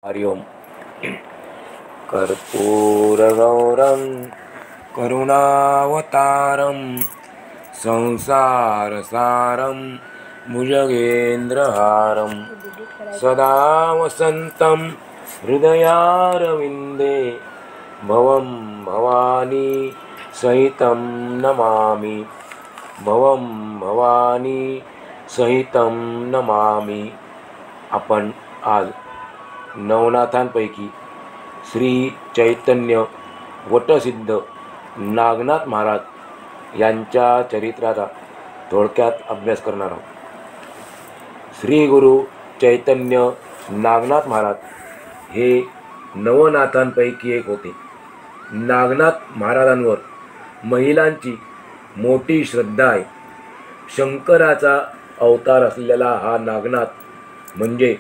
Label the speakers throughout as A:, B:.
A: हरि ओम. कर्पूरगौरं करुणावतारं संसारसारं भुजगेन्द्रहारं सदा वसन्तं हृदयारविन्दे भवं भवानी सहितं नमामि. भवं भवानी सहितं नमामि. आपण आज नवनाथांपैकी श्री चैतन्य वटसिद्ध नागनाथ महाराज यांच्या चरित्राचा थोडक्यात अभ्यास करणार आहोत. श्री गुरु चैतन्य नागनाथ महाराज हे नवनाथांपैकी एक होते. नागनाथ महाराजांवर महिलांची मोठी श्रद्धा आहे. शंकराचा अवतार असलेला हा नागनाथ म्हणजे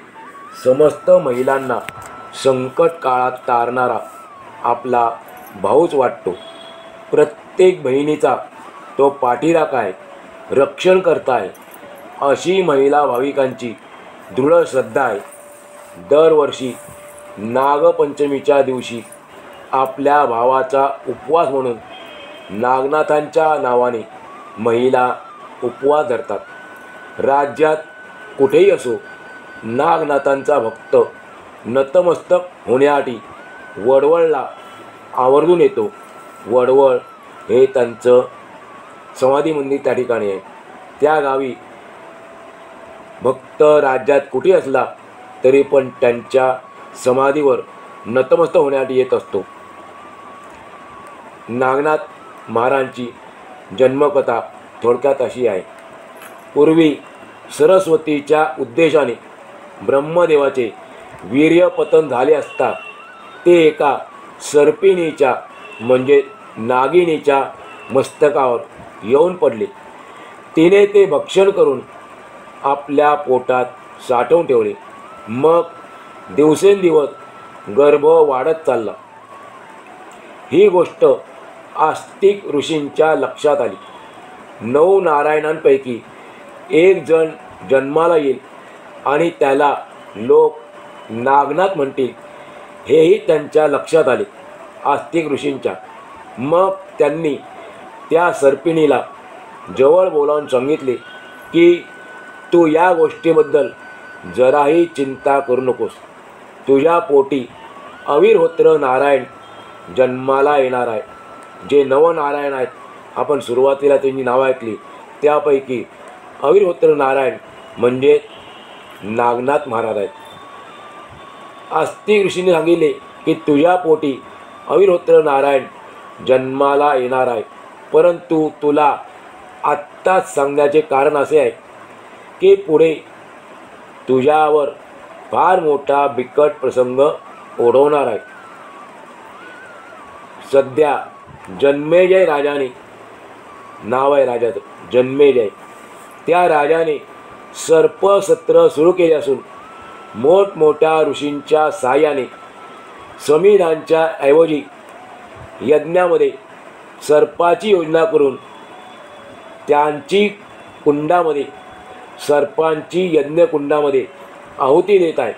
A: समस्त महिलांना संकट काळात तारणारा आपला भाऊच वाटतो. प्रत्येक बहिणीचा तो पाठीराख आहे, रक्षण करताय अशी महिला भाविकांची दृढ श्रद्धा आहे. दरवर्षी नागपंचमीच्या दिवशी आपल्या भावाचा उपवास म्हणून नागनाथांच्या नावाने महिला उपवास धरतात. राज्यात कुठेही असो, नागनाथांचा भक्त नतमस्तक होण्यासाठी वडवळला आवर्जून येतो. वडवळ हे त्यांचं समाधी मंदिर त्या ठिकाणी आहे. त्या गावी भक्त राज्यात कुठे असला तरी पण त्यांच्या समाधीवर नतमस्तक होण्यासाठी येत असतो. नागनाथ महाराजांची जन्मकथा थोडक्यात अशी आहे. पूर्वी सरस्वतीच्या उद्देशाने ब्रह्मदेवाचे वीर्यपतन झाले असता ते एका सर्पिणीच्या म्हणजे नागिनीच्या मस्तकावर येऊन पडले. तिने ते भक्षण करून आपल्या पोटात साठवून ठेवले. मग दिवसेंदिवस गर्भ वाढत चालला. ही गोष्ट आस्तिक ऋषींच्या लक्षात आली. 9 नारायणांपैकी एक जण जन्माला येईल आणि त्याला लोक नागनाथ म्हणतील हेही त्यांच्या लक्षात आले आस्तिक ऋषींच्या. मग त्यांनी त्या सर्पिणीला जवळ बोलावून सांगितले की तू या गोष्टीबद्दल जराही चिंता करू नकोस. तुझ्या पोटी अविर्होत्र नारायण जन्माला येणार आहे. जे नवनारायण आहेत, आपण सुरुवातीला त्यांची नावं ऐकली, त्यापैकी अविर्होत्र नारायण म्हणजे नागनाथ महाराज आहेत. आस्तिक ऋषीने सांगितले की तुझ्या पोटी अविर्होत्र नारायण जन्माला येणार आहे. परंतु तुला आत्ताच सांगण्याचे कारण असे आहे की पुढे तुझ्यावर फार मोठा बिकट प्रसंग ओढवणार आहे. सध्या जन्मेजय राजाने नाव आहे राजाचं, जन्मेजय. त्या राजाने सर्पसत्र सुरू केले असून मोठमोठ्या ऋषींच्या साहाय्याने समीरांच्या ऐवजी यज्ञामध्ये सर्पाची योजना करून त्यांची कुंडामध्ये सर्पांची यज्ञकुंडामध्ये आहुती देत आहे.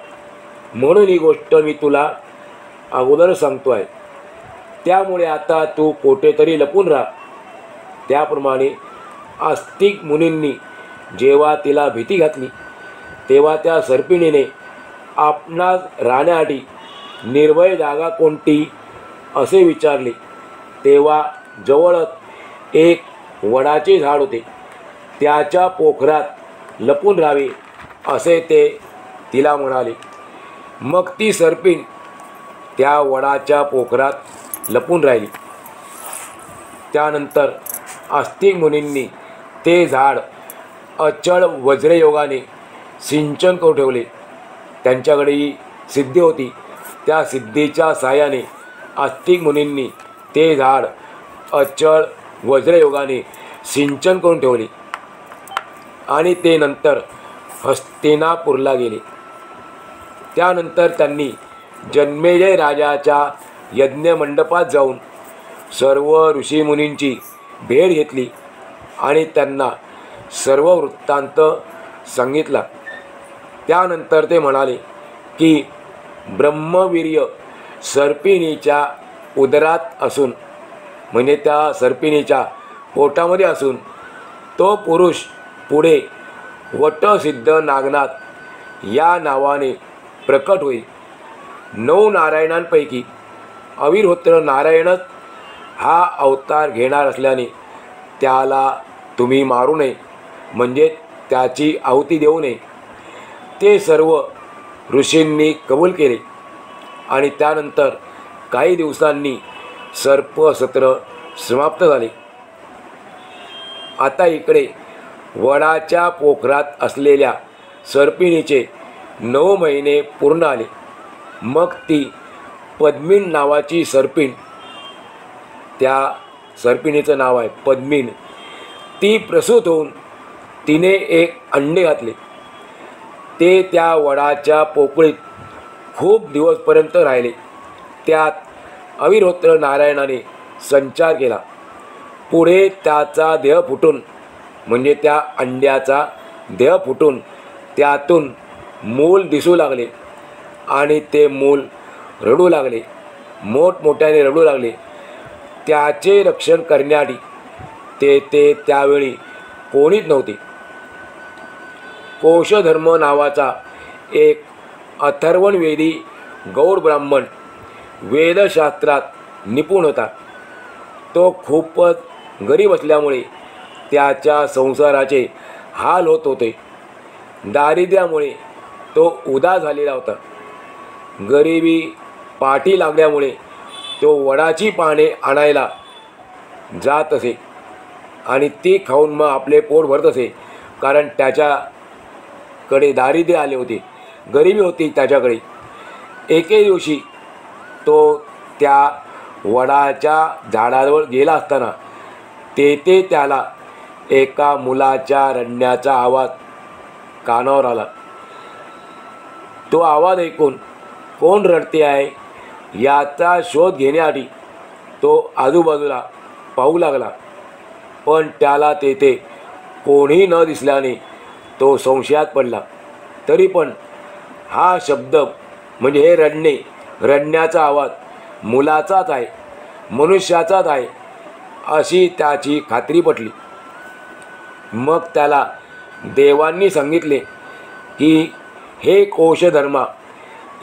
A: म्हणून ही गोष्ट मी तुला अगोदर सांगतो आहे. त्यामुळे आता तू कोठेतरी लपून राहा. त्याप्रमाणे आस्तिक मुनींनी जेव्हा तिला भीती घातली तेव्हा त्या सर्पिणीने आपणास राहण्यासाठी निर्भय जागा कोणती असे विचारले. तेव्हा जवळच एक वडाचे झाड होते. त्याच्या पोखरात लपून राहावे असे ते तिला म्हणाले. मग ती सर्पिण त्या वडाच्या पोखरात लपून राहिली. त्यानंतर आस्तिक मुनींनी ते झाड अचळ वज्रयोगाने सिंचन करून ठेवले. त्यांच्याकडे ही सिद्धी होती. त्या सिद्धीच्या साहाय्याने आस्तिक मुनींनी ते झाड अचळ वज्रयोगाने सिंचन करून ठेवले आणि ते नंतर हस्तिनापूरला गेले. त्यानंतर त्यांनी जन्मेजय राजाच्या यज्ञमंडपात जाऊन सर्व ऋषीमुनींची भेट घेतली आणि त्यांना सर्व वृत्तांत सांगितला. त्यानंतर ते म्हणाले की ब्रह्मवीर्य सर्पिणीच्या उदरात असून, म्हणजे त्या सर्पिणीच्या पोटामध्ये असून तो पुरुष पुढे वटसिद्ध नागनाथ या नावाने प्रकट होईल. 9 नारायणांपैकी अविरहोत्र नारायणच हा अवतार घेणार असल्याने त्याला तुम्ही मारू नये, म्हणजे त्याची आहुती देऊ नये. ते सर्व ऋषींनी कबूल केले आणि त्यानंतर काही दिवसांनी सर्पसत्र समाप्त झाले. आता इकडे वडाच्या पोखरात असलेल्या सर्पिणीचे 9 महिने पूर्ण आले. मग ती पद्मिन नावाची सर्पिण, त्या सर्पिणीचं नाव आहे पद्मिन, ती प्रसूत होऊन तिने एक अंडे घातले. ते त्या वडाच्या पोकळीत खूप दिवसपर्यंत राहिले. त्यात अविरहोत्र नारायणाने संचार केला. पुढे त्याचा देह फुटून, म्हणजे त्या अंड्याचा देह फुटून त्यातून मूल दिसू लागले आणि ते मूल रडू लागले, मोठमोठ्याने रडू लागले. त्याचे रक्षण करण्यासाठी ते त्यावेळी कोणीच नव्हते. कोशधर्म नावाचा एक अथर्वणवेदी गौड ब्राह्मण वेदशास्त्रात निपुण होता. तो खूपच गरीब असल्यामुळे त्याच्या संसाराचे हाल होत होते. दारिद्र्यामुळे तो उदास झालेला होता. गरिबी पाठी लागल्यामुळे तो वडाची पाने आणायला जात असे आणि ती खाऊन मग आपले पोट भरत असे, कारण त्याच्याकडे दारिद्र्य आले होते, गरिबी होती त्याच्याकडे. एके दिवशी तो त्या वडाच्या झाडाजवळ गेला असताना तेथे त्याला एका मुलाच्या रडण्याचा आवाज कानावर आला. तो आवाज ऐकून कोण रडते आहे याचा शोध घेण्यासाठी तो आजूबाजूला पाहू लागला, पण त्याला तेथे कोणीही न दिसल्याने तो संशयात पडला. तरी पण हा शब्द, म्हणजे हे रडण्याचा आवाज मुलाचाच आहे, मनुष्याचाच आहे, अशी त्याची खात्री पटली. मग त्याला देवांनी सांगितले की हे कोशधर्मा,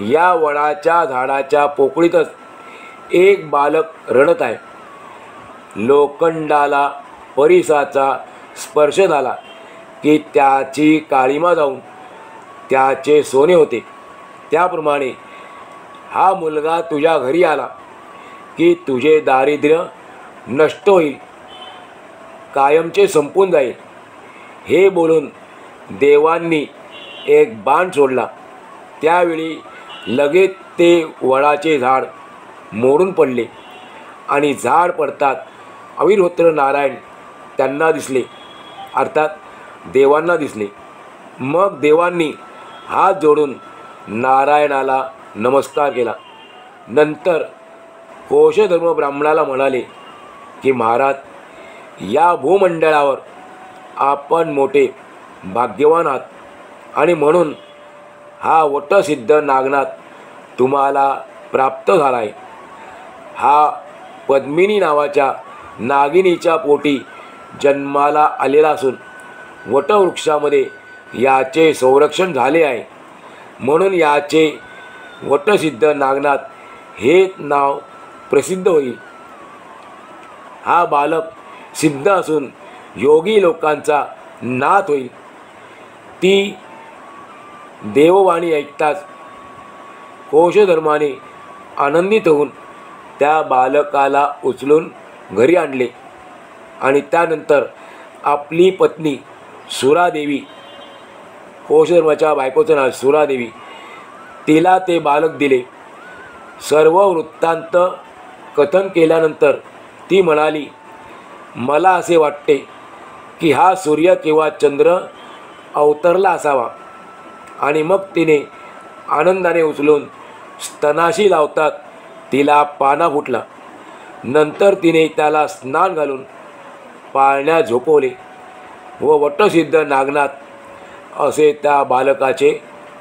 A: या वडाच्या झाडाच्या पोकळीतच एक बालक रडत आहे. लोखंडाला परिसाचा स्पर्श झाला की त्याची काळिमा जाऊन त्याचे सोने होते. त्याप्रमाणे हा मुलगा तुझ्या घरी आला की तुझे दारिद्र्य नष्ट होईल, कायमचे संपून जाईल. हे बोलून देवांनी एक बाण सोडला. त्यावेळी लगेच ते वडाचे झाड मोडून पडले आणि झाड पडतात अविरहोत्र नारायण त्यांना दिसले, अर्थात देवांना दिसले. मग देवांनी हात जोडून नारायणाला नमस्कार केला. नंतर कोशधर्म ब्राह्मणाला म्हणाले की महाराज, या भूमंडळावर आपण मोठे भाग्यवान आहात आणि म्हणून हा वटसिद्ध नागनाथ तुम्हाला प्राप्त झाला आहे. हा पद्मिनी नावाच्या नागिनीच्या पोटी जन्माला आलेला असून वटवृक्षामध्ये याचे संरक्षण झाले आहे, म्हणून याचे वटसिद्ध नागनाथ हे नाव प्रसिद्ध होईल. हा बालक सिद्ध असून योगी लोकांचा नाथ होईल. ती देववाणी ऐकताच कोशधर्माने आनंदित होऊन त्या बालकाला उचलून घरी आणले आणि त्यानंतर आपली पत्नी सुरादेवी, कोशधर्माच्या बायकोचं नाव सुरादेवी, तिला ते बालक दिले. सर्व वृत्तांत कथन केल्यानंतर ती म्हणाली, मला असे वाटते की हा सूर्य किंवा चंद्र अवतरला असावा. आणि मग तिने आनंदाने उचलून स्तनाशी लावतात तिला पाना फुटला. नंतर तिने त्याला स्नान घालून पाळण्यात झोपवले व वटसिद्ध नागनाथ असे त्या बालकाचे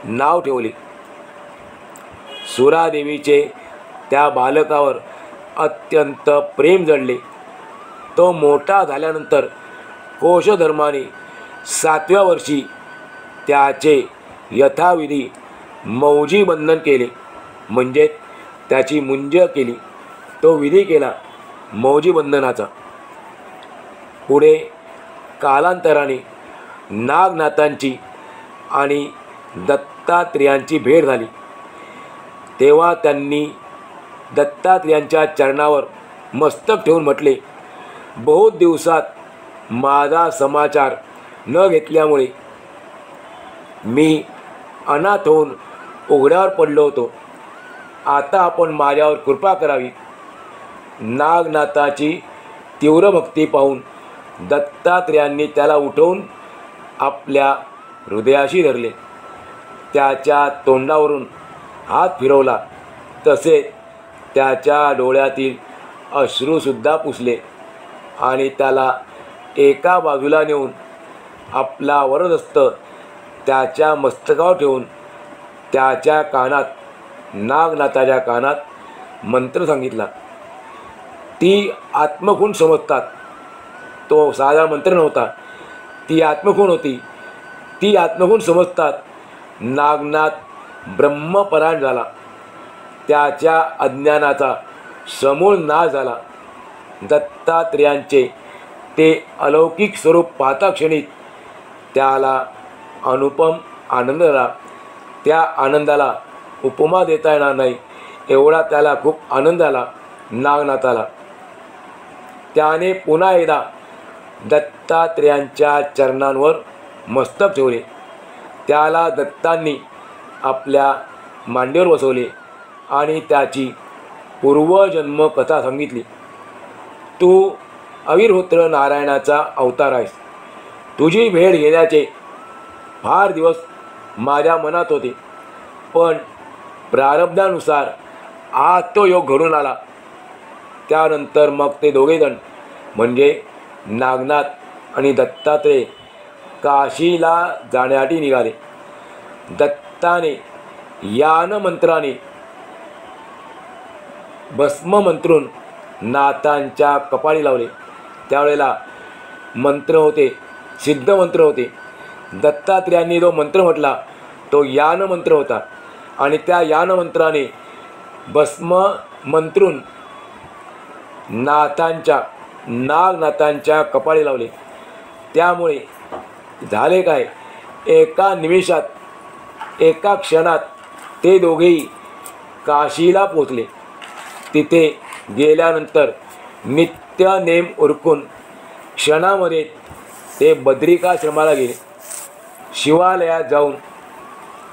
A: नाव ठेवले. सुरादेवीचे त्या बालकावर अत्यंत प्रेम जडले. तो मोठा झाल्यानंतर कोशधर्माने 7व्या वर्षी त्याचे यथाविधी मौजी बंधन केले, म्हणजे त्याची मुंज केली. तो विधी केला मौजी बंधनाचा. पुढे कालांतराने नागनाथांची आणि दत्तात्रेयांची भेट झाली. तेव्हा त्यांनी दत्तात्रेयांच्या चरणावर मस्तक ठेवून म्हटले, बहुत दिवसात माझा समाचार न घेतल्यामुळे मी अनाथ होऊन उघड्यावर पडलो होतो. आता आपण माझ्यावर कृपा करावी. नागनाथाची तीव्र भक्ती पाहून दत्तात्रेयांनी त्याला उठवून आपल्या हृदयाशी धरले. त्याच्या तोंडावरून हात फिरवला, तसेच त्याच्या डोळ्यातील अश्रूसुद्धा पुसले आणि त्याला एका बाजूला नेऊन आपला वरदहस्त त्याच्या मस्तकावर ठेवून त्याच्या कानात, नागनाथाच्या कानात मंत्र सांगितला. ती आत्मखूण समजतात. तो साधा मंत्र नव्हता, ती आत्मखूण होती. ती आत्मखूण समजतात नागनाथ ब्रह्मपरायण झाला. त्याच्या अज्ञानाचा समूळ नाश झाला. दत्तात्रेयांचे ते अलौकिक स्वरूप पाहता क्षणी त्याला अनुपम आनंद झाला. त्या आनंदाला उपमा देता येणार नाही, एवढा त्याला खूप आनंद झाला नागनाथाला. त्याने पुन्हा एकदा दत्तात्रेयांच्या चरणांवर मस्तक ठेवले. त्याला दत्तांनी आपल्या मांडीवर बसवले आणि त्याची पूर्वजन्म कथा सांगितली. तू अविर्होत्र नारायणाचा अवतार आहेस. तुझी भेट घेण्याचे फार दिवस माझ्या मनात होते, पण प्रारब्धानुसार आज तो योग घडून आला. त्यानंतर मग ते दोघेजण म्हणजे नागनाथ आणि दत्तात्रेय काशीला जाण्यासाठी निघाले. दत्ताने यान मंत्राने भस्म मंत्रून नाथांच्या कपाळी लावले. त्यावेळेला मंत्र होते, सिद्ध मंत्र होते. दत्तात्रेयांनी जो मंत्र म्हटला तो यान मंत्र होता आणि त्या यान मंत्राने भस्म मंत्रून नागनाथांच्या कपाळी लावले. त्यामुळे झाले काय, एका निमिषात, एका क्षणात ते दोघेही काशीला पोचले. तिथे गेल्यानंतर नित्य नेम उरकून क्षणामध्ये ते बद्रिकाश्रमाला गेले. शिवालयात जाऊन,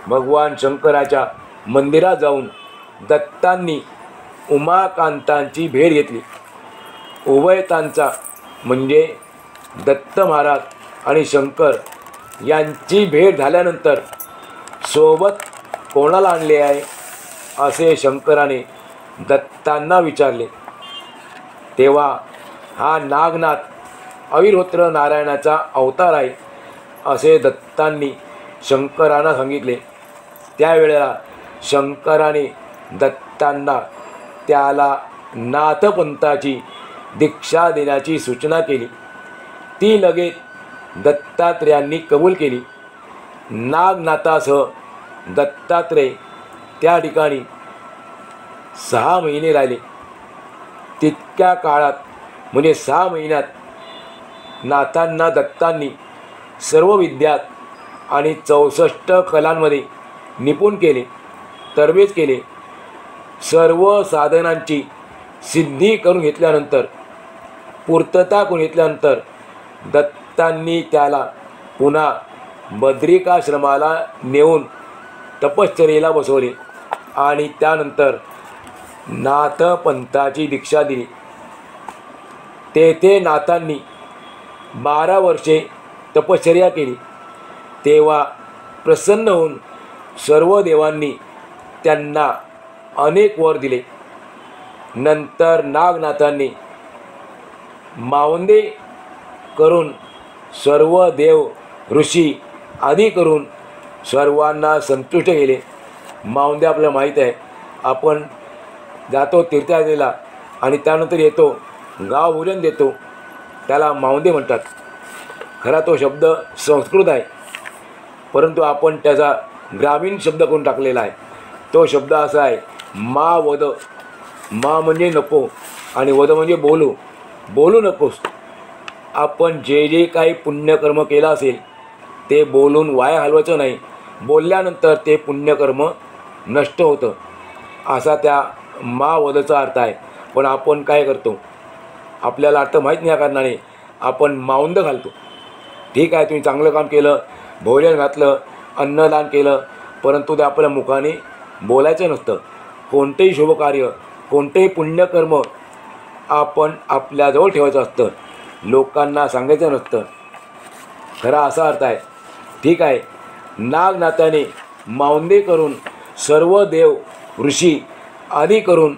A: भगवान शंकराच्या मंदिरात जाऊन दत्तांनी उमाकांतांची भेट घेतली. उभयतांचा म्हणजे दत्त महाराज आणि शंकर यांची भेट झाल्यानंतर सोबत कोणाला आणले आहे असे शंकराने दत्तांना विचारले. तेव्हा हा नागनाथ अविर्होत्र नारायणाचा अवतार आहे असे दत्तांनी शंकरांना सांगितले. त्यावेळेला शंकराने दत्तांना त्याला नाथपंथाची दीक्षा देण्याची सूचना केली. ती लगेच दत्तात्रेयांनी कबूल केली. नागनाथासह दत्तात्रेय त्या ठिकाणी 6 महिने राहिले. तितक्या काळात म्हणजे 6 महिन्यात नाथांना दत्तांनी सर्व विद्यात आणि 64 कलांमध्ये निपुण केले, तरबेज केले. सर्व साधनांची सिद्धी करून घेतल्यानंतर, पूर्तता करून घेतल्यानंतर दत्तांनी त्याला पुन्हा बद्रिकाश्रमाला नेऊन तपश्चर्येला बसवले आणि त्यानंतर नाथपंथाची दीक्षा दिली. तेथे नाथांनी 12 वर्षे तपश्चर्या केली. तेव्हा प्रसन्न होऊन सर्व देवांनी त्यांना अनेक वर दिले. नंतर नागनाथांनी मावंदे करून सर्व देव ऋषी आदी करून सर्वांना संतुष्ट केले. मावंदे आपल्याला माहीत आहे, आपण जातो तीर्थयात्रेला आणि त्यानंतर येतो गाव भोजन देतो, त्याला मावंदे म्हणतात. खरा तो शब्द संस्कृत आहे, परंतु आपण त्याचा ग्रामीण शब्द करून टाकलेला आहे. तो शब्द असा आहे, मा वद. मा म्हणजे नको आणि वद म्हणजे बोलू नकोस. आपण जे जे काही पुण्यकर्म केलं असेल ते बोलून वाया घालवायचं नाही. बोलल्यानंतर ते पुण्यकर्म नष्ट होतं, असा त्या मा वदचा अर्थ आहे. पण आपण काय करतो, आपल्याला अर्थ माहीत नाही या कारणाने आपण मावंद घालतो. ठीक आहे, तुम्ही चांगलं काम केलं, भोजन घातलं, अन्नदान केलं, परंतु ते आपल्या मुखाने बोलायचं नसतं. कोणतेही शुभकार्य, कोणतेही पुण्यकर्म आपण आपल्याजवळ ठेवायचं असतं, लोकांना सांगायचं नसतं. खरा असा अर्थ आहे. ठीक आहे, नागनाथाने मावंदे करून सर्व देव ऋषी आदी करून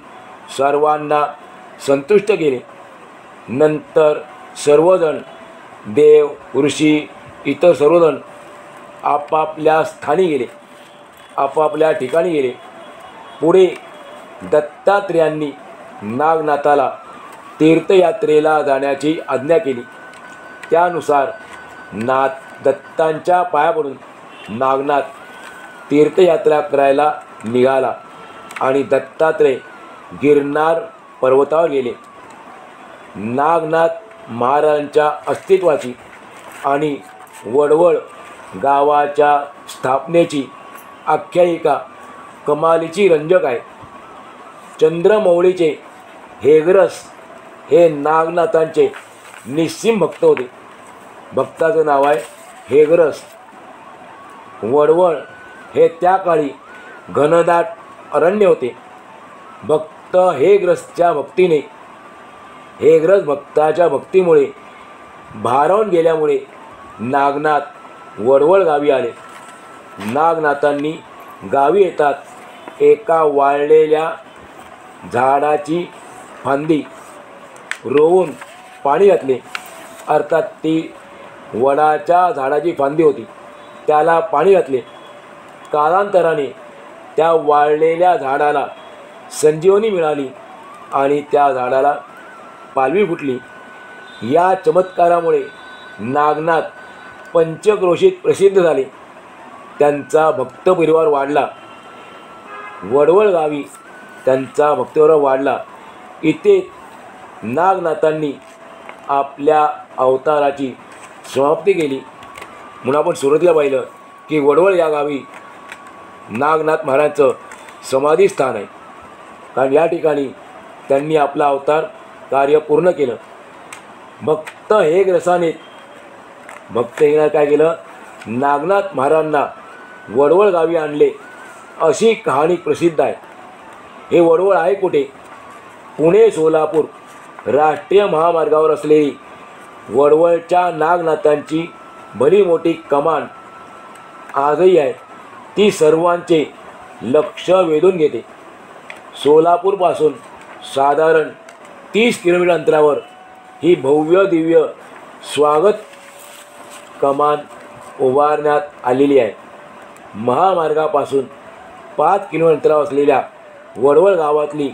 A: सर्वांना संतुष्ट केले. नंतर सर्वजण देव ऋषी इतर सर्वजण आपापल्या स्थानी गेले, आपापल्या ठिकाणी गेले. पुढे दत्तात्रेयांनी नागनाथाला तीर्थयात्रेला जाण्याची आज्ञा केली. त्यानुसार दत्तांच्या पाया पडून नागनाथ तीर्थयात्रा करायला निघाला आणि दत्तात्रेय गिरनार पर्वतावर गेले. नागनाथ महाराजांच्या अस्तित्वाची आणि वडवळ गावाच्या स्थापनेची आख्यायिका कमालीची रंजक आहे. चंद्रमौळीचे हेगरस हे नागनाथांचे निस्सीम भक्त होते. भक्ताचं नाव आहे हेगरस. वडवळ हे त्या काळी घनदाट अरण्य होते. भक्त हेग्रस भक्ताच्या भक्तीमुळे भारावून गेल्यामुळे नागनाथ वडवळ गावी आले. नागनाथांनी गावी येतात एका वाळलेल्या झाडाची फांदी रोवून पाणी घातले. अर्थात ती वडाच्या झाडाची फांदी होती, त्याला पाणी घातले. कालांतराने त्या वाळलेल्या झाडाला संजीवनी मिळाली आणि त्या झाडाला पालवी फुटली. या चमत्कारामुळे नागनाथ पंचक्रोशीत प्रसिद्ध झाले. त्यांचा भक्तपरिवार वाढला. वडवळ गावी त्यांचा भक्तपरिवार वाढला. इथे नागनाथांनी आपल्या अवताराची समाप्ती केली. म्हणून आपण सुरुवातीला पाहिलं की वडवळ या गावी नागनाथ महाराजांचं समाधीस्थान आहे, कारण या ठिकाणी त्यांनी आपला अवतार कार्य पूर्ण केलं. भक्त हेग्रसाने काय केलं, नागनाथ महाराजांना वडवळ गावी आणले अशी कहाणी प्रसिद्ध आहे. हे वडवळ आहे कुठे? पुणे सोलापूर राष्ट्रीय महामार्गावर असलेली वडवळच्या नागनाथांची भली मोठी कमान आजही आहे. ती सर्वांचे लक्ष वेधून घेते. सोलापूरपासून साधारण 30 किलोमीटर अंतरावर ही भव्य दिव्य स्वागत कमान उभारण्यात आलेली आहे. महामार्गापासून 5 किलोमीटर अंतरावर असलेल्या वडवळ गावातली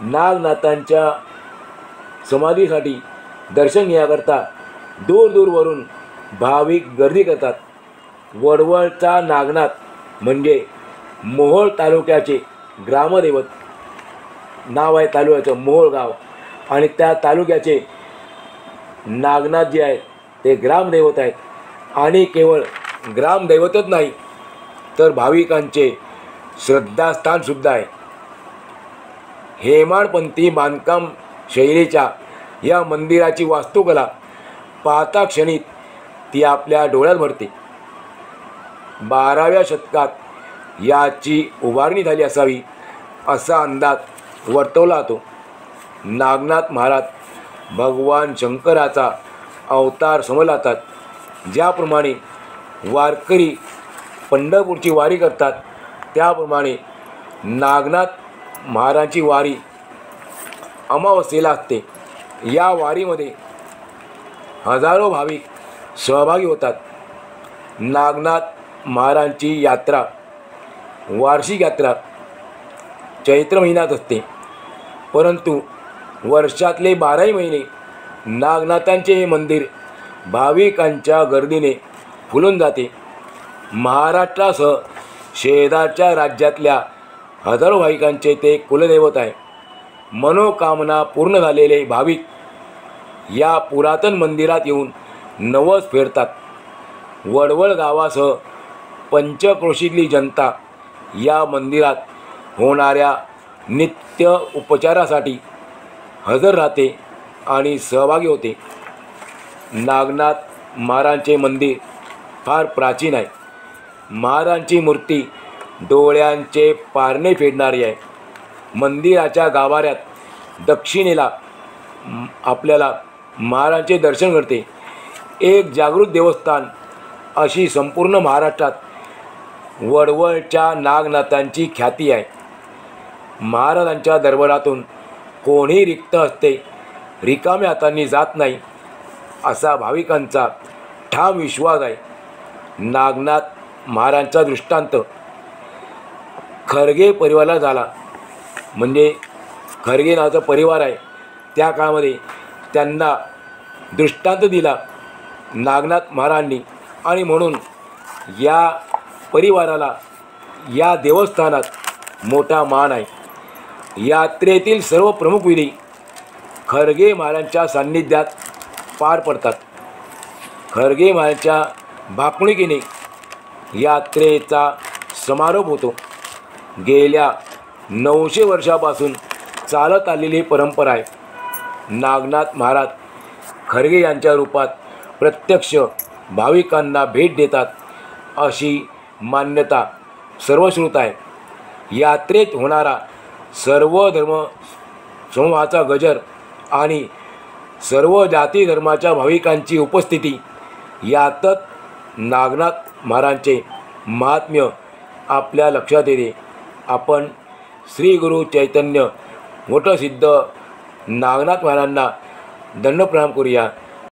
A: नागनाथांच्या समाधीसाठी दर्शन घेण्याकरता दूरवरून भाविक गर्दी करतात. वडवळचा नागनाथ म्हणजे मोहोळ तालुक्याचे ग्रामदैवत. नाव आहे तालुक्याचं मोहोळ गाव, आणि त्या तालुक्याचे नागनाथ जे आहेत ते ग्रामदैवत आहेत. आणि केवळ ग्रामदैवतच नाही तर भाविकांचे श्रद्धास्थानसुद्धा आहे. हेमाडपंथी बांधकाम शैलीच्या या मंदिराची वास्तुकला पाहता क्षणी ती आपल्या डोळ्यात भरते. 12व्या शतकात याची उभारणी झाली असावी असा अंदाज वर्तवला जातो. नागनाथ महाराज भगवान शंकराचा अवतार समजला जातात. ज्याप्रमाणे वारकरी पंढरपूरची वारी करतात त्याप्रमाणे नागनाथ महाराजांची वारी अमावस्येला असते. या वारीमध्ये हजारो भाविक सहभागी होतात. नागनाथ महाराजांची यात्रा वार्षिक यात्रा चैत्र महिन्यात असते, परंतु वर्षातले 12ही महिने नागनाथांचे हे मंदिर भाविकांच्या गर्दीने फुलून जाते. महाराष्ट्रासह शेजारच्या राज्यातल्या हजारो भाविकांचे ते कुलदैवत आहे. मनोकामना पूर्ण झालेले भाविक या पुरातन मंदिरात येऊन नवस फेडतात. वडवळ गावासह पंचक्रोशीतली जनता या मंदिरात होणाऱ्या नित्य उपचारासाठी हजर राहते आणि सहभागी होते. नागनाथ महाराजांचे मंदिर फार प्राचीन आहे. महाराजांची मूर्ती डोळ्यांचे पारणे फेडणारी आहे. मंदिराच्या गाभाऱ्यात दक्षिणेला आपल्याला महाराजांचे दर्शन घडते. एक जागृत देवस्थान अशी संपूर्ण महाराष्ट्रात वडवळच्या नागनाथांची ख्याती आहे. महाराजांच्या दरबारातून कोणी रिक्त हस्ते रिकाम्या हातांनी जात नाही असा भाविकांचा ठाम विश्वास आहे. नागनाथ महाराजांचा दृष्टांत खरगे परिवाराला झाला. म्हणजे खरगे नावाचा परिवार आहे, त्या काळामध्ये त्यांना दृष्टांत दिला नागनाथ महाराजांनी, आणि म्हणून या परिवाराला या देवस्थानात मोठा मान आहे. यात्रेतील सर्व प्रमुख विधी खरगे महाराजांच्या सान्निध्यात पार पडतात. खरगे महाराजांच्या भाकणुकीने यात्रेचा समारोप होतो. गेल्या 900 वर्षापासून चालत आलेली परंपरा आहे. नागनाथ महाराज खरगे यांच्या रूपात प्रत्यक्ष भाविकांना भेट देतात अशी मान्यता सर्वश्रुत आहे. यात्रेत होणारा सर्व धर्म समूहाचा गजर आणि सर्व जाती धर्माच्या भाविकांची उपस्थिती यातच नागनाथ महाराजांचे महात्म्य आपल्या लक्षात येते. आपण श्री गुरु चैतन्य मोठसिद्ध नागनाथ महाराजांना दंडप्रणाम करूया.